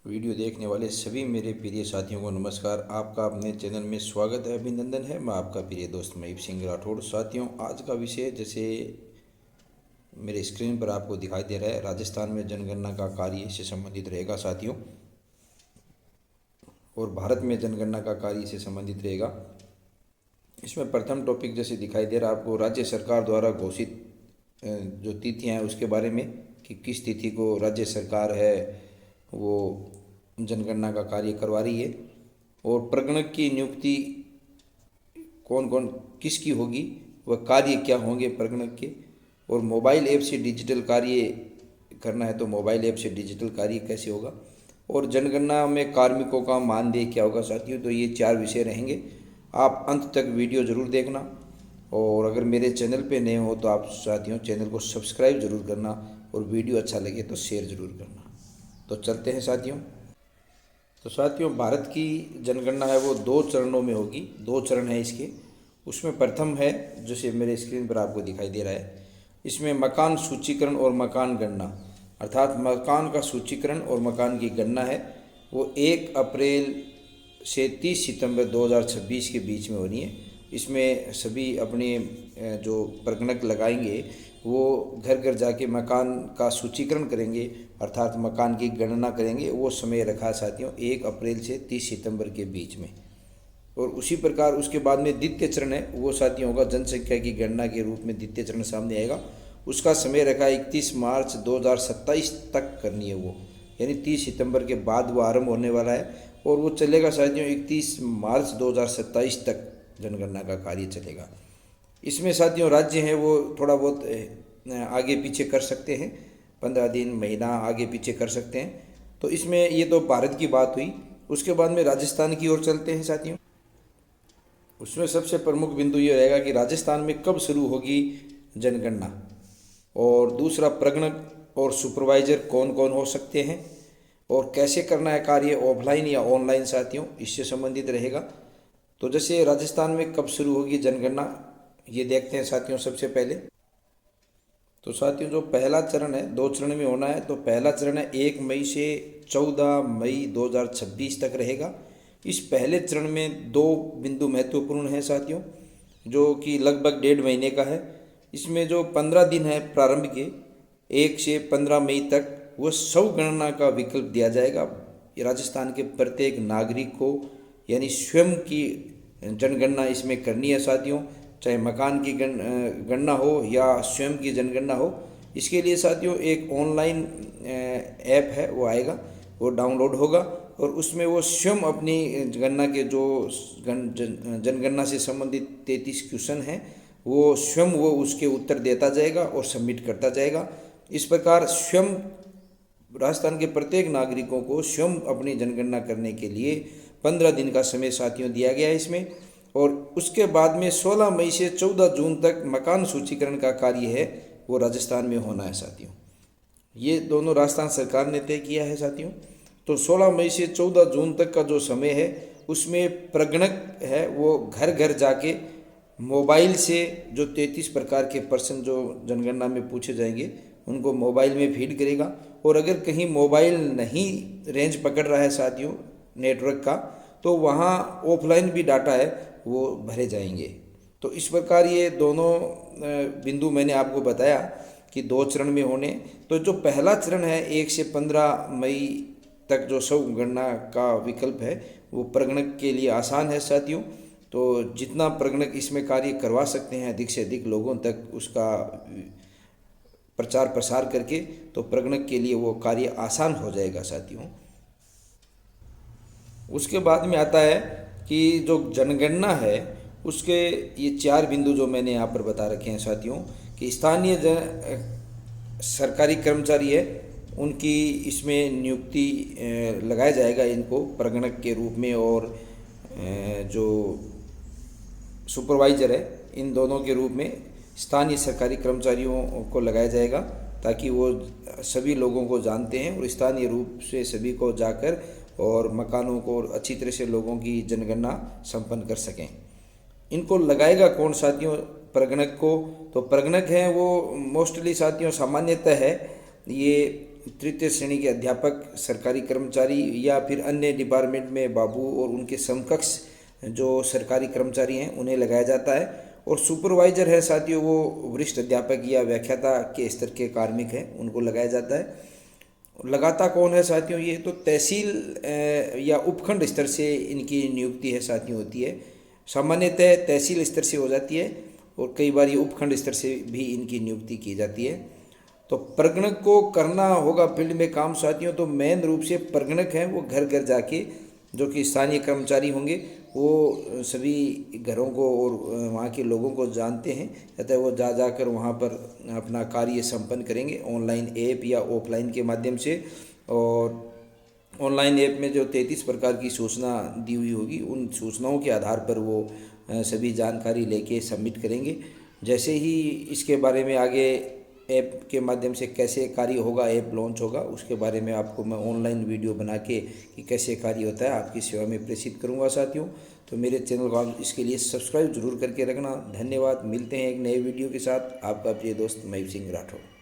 Video देखने वाले सभी मेरे प्रिय साथियों को नमस्कार। आपका अपने चैनल में स्वागत है, अभिनंदन है। मैं आपका प्रिय दोस्त महीप सिंह राठौड़। साथियों, आज का विषय जैसे मेरे स्क्रीन पर आपको दिखाई दे रहा है, राजस्थान में जनगणना का कार्य से संबंधित रहेगा साथियों, और भारत में जनगणना का कार्य से संबंधित रहेगा। इसमें प्रथम टॉपिक जैसे दिखाई दे रहा है आपको, राज्य सरकार द्वारा घोषित जो तिथियाँ हैं उसके बारे में, कि किस तिथि को राज्य सरकार है वो जनगणना का कार्य करवा रही है, और प्रगणक की नियुक्ति कौन कौन किसकी होगी, वह कार्य क्या होंगे प्रगणक के, और मोबाइल ऐप से डिजिटल कार्य करना है तो मोबाइल ऐप से डिजिटल कार्य कैसे होगा, और जनगणना में कार्मिकों का मानदेय क्या होगा साथियों। तो ये 4 विषय रहेंगे। आप अंत तक वीडियो ज़रूर देखना, और अगर मेरे चैनल पे नए हो तो आप साथियों चैनल को सब्सक्राइब ज़रूर करना, और वीडियो अच्छा लगे तो शेयर ज़रूर करना। तो चलते हैं साथियों। तो साथियों, भारत की जनगणना है वो 2 चरणों में होगी। 2 चरण है इसके। उसमें प्रथम है, जैसे मेरे स्क्रीन पर आपको दिखाई दे रहा है, इसमें मकान सूचीकरण और मकान गणना, अर्थात मकान का सूचीकरण और मकान की गणना है वो 1 अप्रैल से 30 सितंबर 2026 के बीच में होनी है। इसमें सभी अपने जो प्रगणक लगाएंगे वो घर घर जाके मकान का सूचीकरण करेंगे, अर्थात मकान की गणना करेंगे। वो समय रखा है साथियों 1 अप्रैल से 30 सितंबर के बीच में। और उसी प्रकार उसके बाद में द्वितीय चरण है वो साथियों होगा जनसंख्या की गणना के रूप में द्वितीय चरण सामने आएगा। उसका समय रखा है 31 मार्च 2027 तक करनी है वो, यानी 30 सितंबर के बाद वो आरंभ होने वाला है, और वो चलेगा साथियों 31 मार्च 2027 तक जनगणना का कार्य चलेगा। इसमें साथियों राज्य हैं वो थोड़ा बहुत आगे पीछे कर सकते हैं, 15 दिन महीना आगे पीछे कर सकते हैं। तो इसमें ये तो भारत की बात हुई। उसके बाद में राजस्थान की ओर चलते हैं साथियों। उसमें सबसे प्रमुख बिंदु ये रहेगा कि राजस्थान में कब शुरू होगी जनगणना, और दूसरा प्रगणक और सुपरवाइजर कौन कौन हो सकते हैं, और कैसे करना है कार्य, ऑफलाइन या ऑनलाइन साथियों, इससे संबंधित रहेगा। तो जैसे राजस्थान में कब शुरू होगी जनगणना, ये देखते हैं साथियों। सबसे पहले तो साथियों जो पहला चरण है 2 चरण में होना है। तो पहला चरण है 1 मई से 14 मई 2026 तक रहेगा। इस पहले चरण में 2 बिंदु महत्वपूर्ण हैं साथियों, जो कि लगभग 1.5 महीने का है। इसमें जो 15 दिन है प्रारंभ के 1 से 15 मई तक, वो स्व गणना का विकल्प दिया जाएगा राजस्थान के प्रत्येक नागरिक को, यानी स्वयं की जनगणना इसमें करनी है साथियों, चाहे मकान की गणना हो या स्वयं की जनगणना हो। इसके लिए साथियों एक ऑनलाइन ऐप है वो आएगा, वो डाउनलोड होगा, और उसमें वो स्वयं अपनी गणना के जो जनगणना से संबंधित 33 क्वेश्चन हैं वो स्वयं वो उसके उत्तर देता जाएगा और सबमिट करता जाएगा। इस प्रकार स्वयं राजस्थान के प्रत्येक नागरिकों को स्वयं अपनी जनगणना करने के लिए 15 दिन का समय साथियों दिया गया है इसमें। और उसके बाद में 16 मई से 14 जून तक मकान सूचीकरण का कार्य है वो राजस्थान में होना है साथियों। ये दोनों राजस्थान सरकार ने तय किया है साथियों। तो 16 मई से 14 जून तक का जो समय है उसमें प्रगणक है वो घर घर जाके मोबाइल से जो 33 प्रकार के प्रश्न जो जनगणना में पूछे जाएंगे उनको मोबाइल में फीड करेगा। और अगर कहीं मोबाइल नहीं रेंज पकड़ रहा है साथियों नेटवर्क का, तो वहाँ ऑफलाइन भी डाटा है वो भरे जाएंगे। तो इस प्रकार ये दोनों बिंदु मैंने आपको बताया कि 2 चरण में होने। तो जो पहला चरण है 1 से 15 मई तक जो स्व गणना का विकल्प है वो प्रगणक के लिए आसान है साथियों। तो जितना प्रगणक इसमें कार्य करवा सकते हैं अधिक से अधिक लोगों तक उसका प्रचार प्रसार करके, तो प्रगणक के लिए वो कार्य आसान हो जाएगा साथियों। उसके बाद में आता है कि जो जनगणना है उसके ये 4 बिंदु जो मैंने यहाँ पर बता रखे हैं साथियों, कि स्थानीय सरकारी कर्मचारी है उनकी इसमें नियुक्ति लगाया जाएगा इनको प्रगणक के रूप में, और जो सुपरवाइजर है इन दोनों के रूप में स्थानीय सरकारी कर्मचारियों को लगाया जाएगा, ताकि वो सभी लोगों को जानते हैं और स्थानीय रूप से सभी को जाकर और मकानों को अच्छी तरह से लोगों की जनगणना संपन्न कर सकें। इनको लगाएगा कौन साथियों प्रगणक को? तो प्रगणक हैं वो मोस्टली साथियों सामान्यतः है ये तृतीय श्रेणी के अध्यापक, सरकारी कर्मचारी या फिर अन्य डिपार्टमेंट में बाबू और उनके समकक्ष जो सरकारी कर्मचारी हैं उन्हें लगाया जाता है। और सुपरवाइजर है साथियों, वो वरिष्ठ अध्यापक या व्याख्याता के स्तर के कार्मिक हैं, उनको लगाया जाता है। लगाता कौन है साथियों? ये तो तहसील या उपखंड स्तर से इनकी नियुक्ति है साथियों होती है। सामान्यतः तहसील स्तर से हो जाती है और कई बार ये उपखंड स्तर से भी इनकी नियुक्ति की जाती है। तो प्रगणक को करना होगा फील्ड में काम साथियों, तो मेन रूप से प्रगणक हैं वो घर घर जाके, जो कि स्थानीय कर्मचारी होंगे, वो सभी घरों को और वहाँ के लोगों को जानते हैं, अतः वो जाकर वहाँ पर अपना कार्य संपन्न करेंगे ऑनलाइन ऐप या ऑफलाइन के माध्यम से। और ऑनलाइन ऐप में जो 33 प्रकार की सूचना दी हुई होगी, उन सूचनाओं के आधार पर वो सभी जानकारी लेके सबमिट करेंगे। जैसे ही इसके बारे में आगे ऐप के माध्यम से कैसे कार्य होगा, ऐप लॉन्च होगा, उसके बारे में आपको मैं ऑनलाइन वीडियो बना के कि कैसे कार्य होता है आपकी सेवा में प्रेषित करूंगा साथियों। तो मेरे चैनल को आप इसके लिए सब्सक्राइब जरूर करके रखना। धन्यवाद। मिलते हैं एक नए वीडियो के साथ। आपका प्रिय दोस्त मयूर सिंह राठौर।